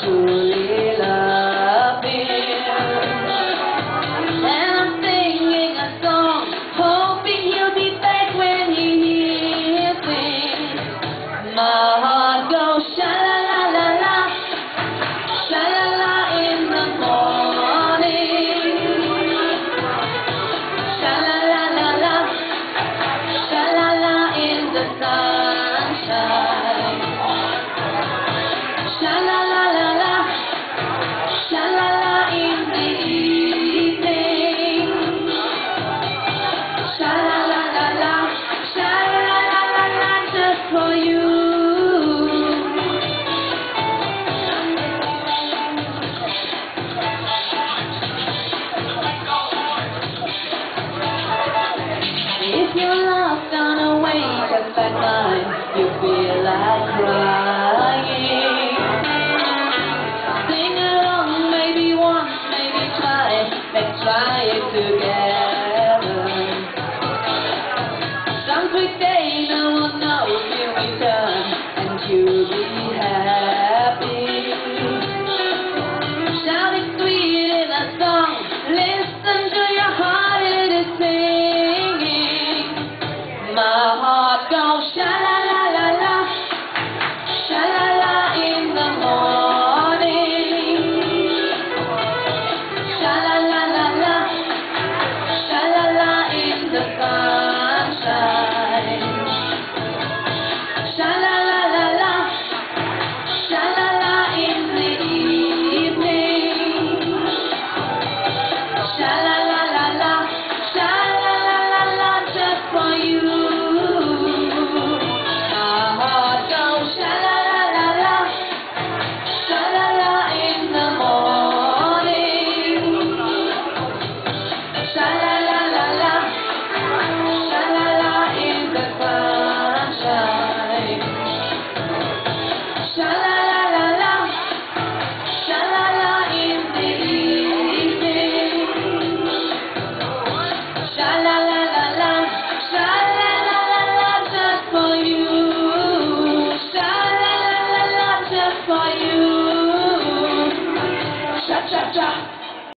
truly love him. And I'm singing a song, hoping he'll be back when he hears it. My heart goes sha-la-la-la-la, sha-la-la in the morning. Sha-la-la-la-la, sha-la-la in the sunshine. Sha-la-la-la-la, sha-la-la in the evening. Sha-la-la-la-la, sha-la-la-la-la, just for you. If you're lost on a wake up at night, you feel like crying. Sing along, maybe once, maybe twice. Let's try it together. Some sweet day, no one knows you'll return, and you'll be happy. Shout it sweet in a song. Listen to your heart, it is singing. My heart goes sha-la-la-la-la, sha-la-la in the morning. Sha-la-la-la-la, sha-la-la in the sunshine. Sha-la-la-la-la, sha-la-la in the evening. Sha-la-la-la-la, sha-la-la-la-la, just for you. My heart goes sha-la-la-la-la, sha-la-la in the morning. Sha-la-la-la-la, sha-la-la in the sunshine. Sha-la-la-la-la, sha-la-la in the evening. Sha-la-la-la-la, sha-la-la-la-la, just for you. Sha-la-la-la-la, just for you. Sha-cha-cha.